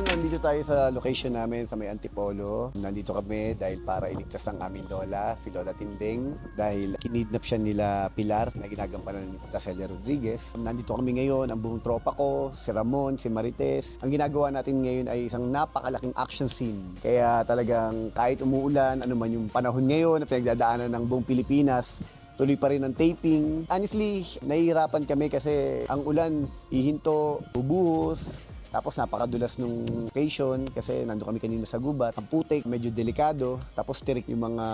nandito tayo sa location namin sa may Antipolo. Nandito kami dahil para iligtas ang aming lola, si Lola Tinding. Dahil kinidnap siya nila Pilar na ginagampanan ni Celia Rodriguez. Nandito kami ngayon, ang buong tropa ko, si Ramon, si Marites. Ang ginagawa natin ngayon ay isang napakalaking action scene. Kaya talagang kahit umuulan, ano man yung panahon ngayon na pinagdadaanan ng buong Pilipinas, tuloy pa rin ang taping. Honestly, nahihirapan kami kasi ang ulan, ihinto, bubuhos. Tapos napakadulas nung location kasi nandun kami kanina sa gubat. Ang putik, medyo delikado. Tapos tirik yung mga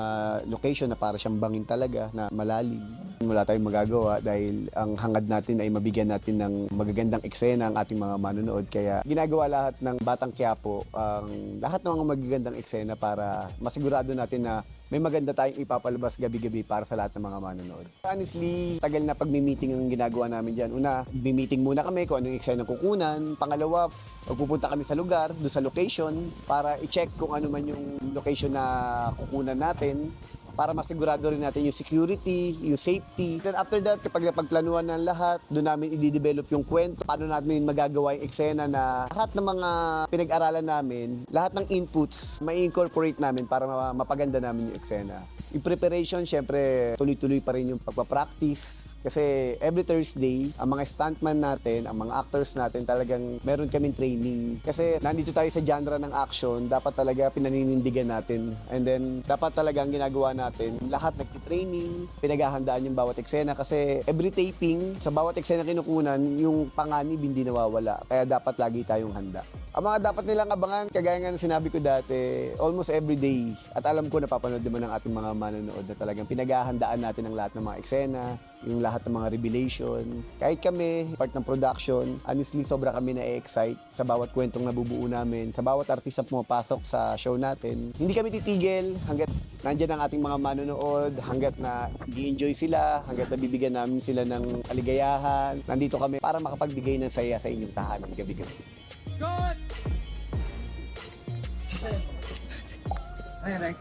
location na para siyang bangin talaga na malalim. Wala tayong magagawa dahil ang hangad natin ay mabigyan natin ng magagandang eksena ang ating mga manonood. Kaya ginagawa lahat ng Batang Quiapo ang lahat ng mga magagandang eksena para masigurado natin na may maganda tayong ipapalabas gabi-gabi para sa lahat ng mga manonood. Honestly, tagal na pag-meeting ang ginagawa namin dyan. Una, meeting muna kami kung anong eksena kukunan. Pangalawa, pupunta kami sa lugar, doon sa location, para i-check kung ano man yung location na kukunan natin, para masigurado rin natin yung security, yung safety. Then after that, kapag napagplanuhan ng lahat, doon namin i-develop yung kwento, paano namin magagawa yung eksena na lahat ng mga pinag-aralan namin, lahat ng inputs, mai-incorporate namin para mapaganda namin yung eksena. Yung preparation, syempre, tuloy-tuloy pa rin yung pagpapractice. Kasi every Thursday, ang mga stuntman natin, ang mga actors natin, talagang meron kaming training. Kasi nandito tayo sa genre ng action, dapat talaga pinaninindigan natin. And then, dapat talaga ang ginagawa natin, lahat nagtitraining, pinaghahandaan yung bawat eksena. Kasi every taping, sa bawat eksena kinukunan, yung panganib hindi nawawala. Kaya dapat lagi tayong handa. Ang mga dapat nilang abangan, kagaya nga ng sinabi ko dati, almost every day. At alam ko napapanood naman ng ating mga manonood na talagang pinaghahandaan natin ang lahat ng mga eksena, yung lahat ng mga revelation. Kahit kami, part ng production, honestly, sobra kami na-excite sa bawat kwentong nabubuo namin, sa bawat artista pumapasok sa show natin. Hindi kami titigil hanggat nandyan ang ating mga manonood, hanggat na i-enjoy sila, hanggat nabibigyan namin sila ng kaligayahan. Nandito kami para makapagbigay ng saya sa inyong tahanan gabi-gabi. Good! Ayan,